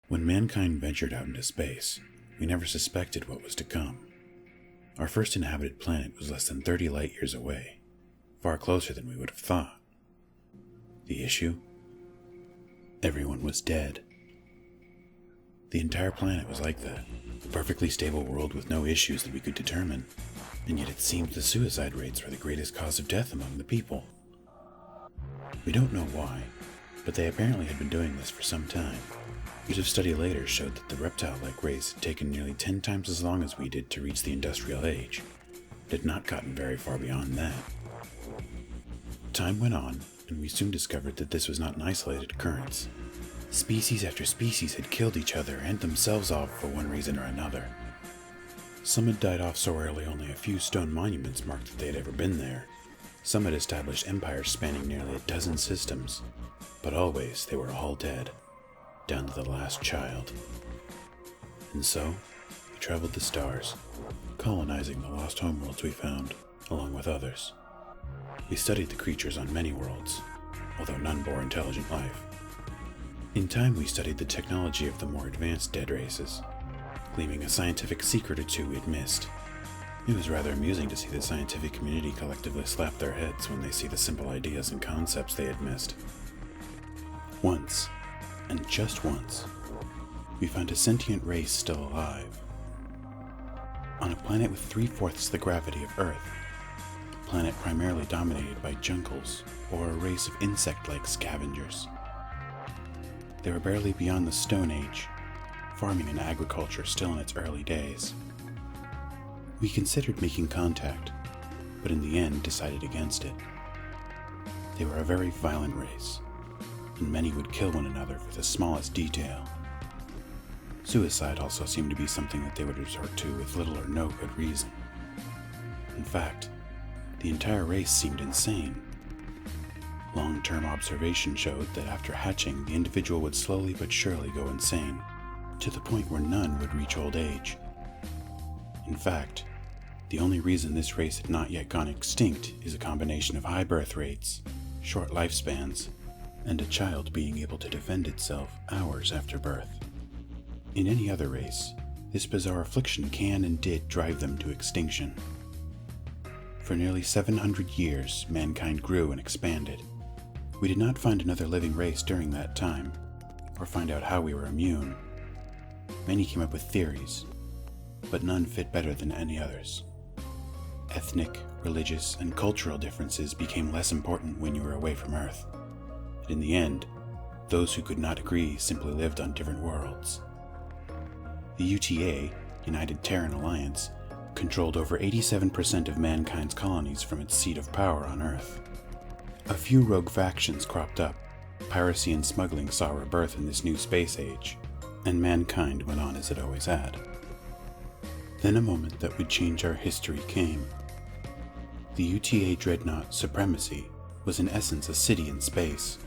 When mankind ventured out into space, we never suspected what was to come. Our first inhabited planet was less than 30 light years away, far closer than we would have thought. The issue? Everyone was dead. The entire planet was like that, a perfectly stable world with no issues that we could determine, and yet it seemed the suicide rates were the greatest cause of death among the people. We don't know why, but they apparently had been doing this for some time. Years of study later showed that the reptile-like race had taken nearly 10 times as long as we did to reach the industrial age. It had not gotten very far beyond that. Time went on, and we soon discovered that this was not an isolated occurrence. Species after species had killed each other and themselves off for one reason or another. Some had died off so early only a few stone monuments marked that they had ever been there. Some had established empires spanning nearly a dozen systems, but always they were all dead, down to the last child. And so, we traveled the stars, colonizing the lost homeworlds we found, along with others. We studied the creatures on many worlds, although none bore intelligent life. In time, we studied the technology of the more advanced dead races, gleaming a scientific secret or two we'd missed. It was rather amusing to see the scientific community collectively slap their heads when they see the simple ideas and concepts they had missed. Once, and just once, we found a sentient race still alive. On a planet with 3/4 the gravity of Earth, a planet primarily dominated by juncals, or a race of insect-like scavengers. They were barely beyond the Stone Age, farming and agriculture still in its early days. We considered making contact, but in the end decided against it. They were a very violent race, and many would kill one another for the smallest detail. Suicide also seemed to be something that they would resort to with little or no good reason. In fact, the entire race seemed insane. Long-term observation showed that after hatching, the individual would slowly but surely go insane, to the point where none would reach old age. In fact, the only reason this race had not yet gone extinct is a combination of high birth rates, short lifespans, and a child being able to defend itself hours after birth. In any other race, this bizarre affliction can and did drive them to extinction. For nearly 700 years, mankind grew and expanded. We did not find another living race during that time, or find out how we were immune. Many came up with theories, but none fit better than any others. Ethnic, religious, and cultural differences became less important when you were away from Earth. And in the end, those who could not agree simply lived on different worlds. The UTA, United Terran Alliance, controlled over 87% of mankind's colonies from its seat of power on Earth. A few rogue factions cropped up. Piracy and smuggling saw rebirth in this new space age, and mankind went on as it always had. Then a moment that would change our history came. The UTA dreadnought Supremacy was in essence a city in space.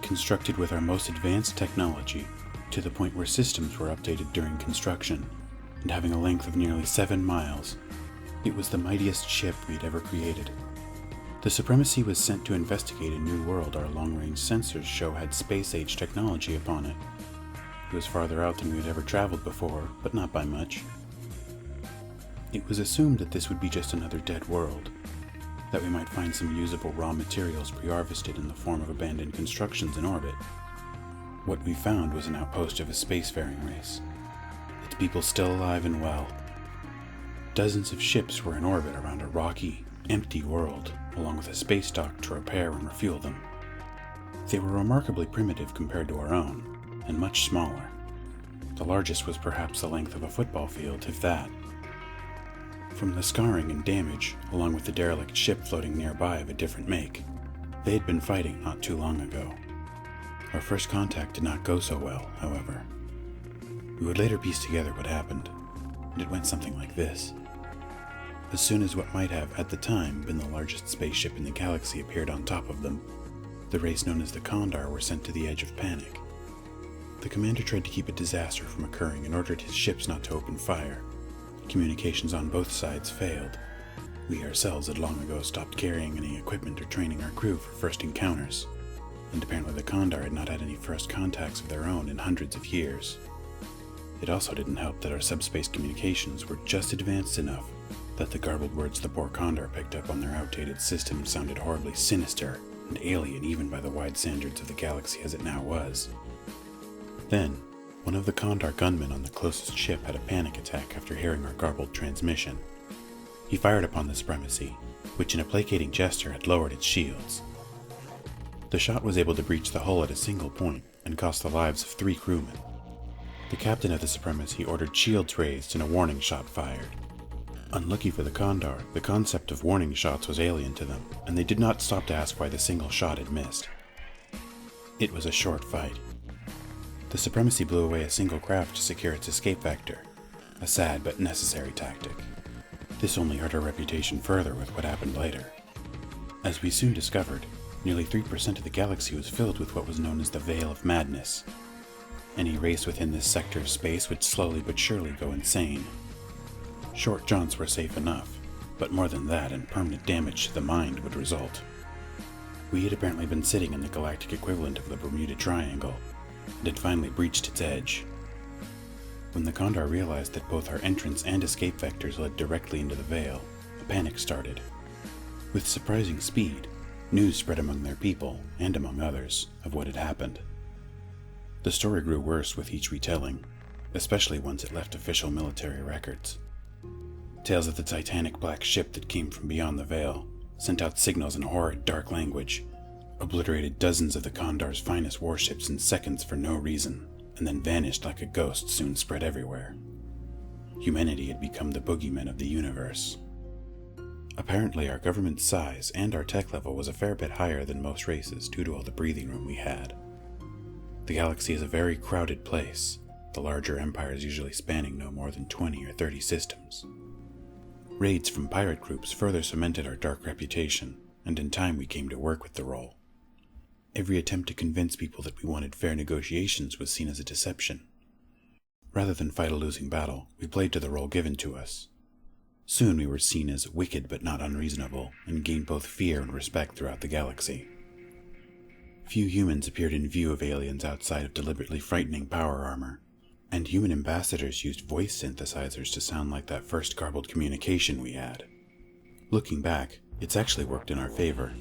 Constructed with our most advanced technology, to the point where systems were updated during construction, and having a length of nearly 7 miles, it was the mightiest ship we'd ever created. The Supremacy was sent to investigate a new world our long-range sensors show had space-age technology upon it. It was farther out than we had ever traveled before, but not by much. It was assumed that this would be just another dead world, that we might find some usable raw materials pre-harvested in the form of abandoned constructions in orbit. What we found was an outpost of a spacefaring race, its people still alive and well. Dozens of ships were in orbit around a rocky, empty world, along with a space dock to repair and refuel them. They were remarkably primitive compared to our own, and much smaller. The largest was perhaps the length of a football field, if that. From the scarring and damage, along with the derelict ship floating nearby of a different make, they had been fighting not too long ago. Our first contact did not go so well, however. We would later piece together what happened, and it went something like this. As soon as what might have, at the time, been the largest spaceship in the galaxy appeared on top of them, the race known as the Condor were sent to the edge of panic. The commander tried to keep a disaster from occurring and ordered his ships not to open fire. Communications on both sides failed. We ourselves had long ago stopped carrying any equipment or training our crew for first encounters. and apparently the Kondar had not had any first contacts of their own in hundreds of years. It also didn't help that our subspace communications were just advanced enough that the garbled words the poor Kondar picked up on their outdated system sounded horribly sinister and alien even by the wide standards of the galaxy as it now was. Then, one of the Kondar gunmen on the closest ship had a panic attack after hearing our garbled transmission. He fired upon the supremacy, which in a placating gesture had lowered its shields. The shot was able to breach the hull at a single point and cost the lives of 3 crewmen. The captain of the supremacy ordered shields raised and a warning shot fired. Unlucky for the Kondar, the concept of warning shots was alien to them, and they did not stop to ask why the single shot had missed. It was a short fight. The supremacy blew away a single craft to secure its escape vector, a sad but necessary tactic. This only hurt our reputation further with what happened later. As we soon discovered, nearly 3% of the galaxy was filled with what was known as the Veil of Madness. Any race within this sector of space would slowly but surely go insane. Short jaunts were safe enough, but more than that and permanent damage to the mind would result. We had apparently been sitting in the galactic equivalent of the Bermuda Triangle, and had finally breached its edge. When the Kondar realized that both our entrance and escape vectors led directly into the Veil, a panic started. With surprising speed, news spread among their people, and among others, of what had happened. The story grew worse with each retelling, especially once it left official military records. Tales of the titanic black ship that came from beyond the Veil sent out signals in horrid dark language, obliterated dozens of the Kondar's finest warships in seconds for no reason, and then vanished like a ghost soon spread everywhere. Humanity had become the boogeyman of the universe. Apparently our government's size and our tech level was a fair bit higher than most races due to all the breathing room we had. The galaxy is a very crowded place, the larger empires usually spanning no more than 20 or 30 systems. Raids from pirate groups further cemented our dark reputation, and in time we came to work with the role. Every attempt to convince people that we wanted fair negotiations was seen as a deception. Rather than fight a losing battle, we played to the role given to us. Soon we were seen as wicked but not unreasonable, and gained both fear and respect throughout the galaxy. Few humans appeared in view of aliens outside of deliberately frightening power armor, and human ambassadors used voice synthesizers to sound like that first garbled communication we had. Looking back, it's actually worked in our favor.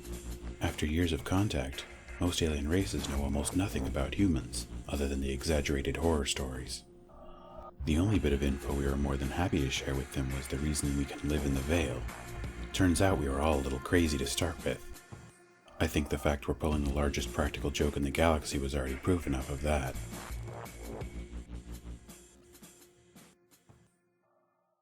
After years of contact, most alien races know almost nothing about humans, other than the exaggerated horror stories. The only bit of info we were more than happy to share with them was the reason we can live in the Veil. Turns out we were all a little crazy to start with. I think the fact we're pulling the largest practical joke in the galaxy was already proof enough of that.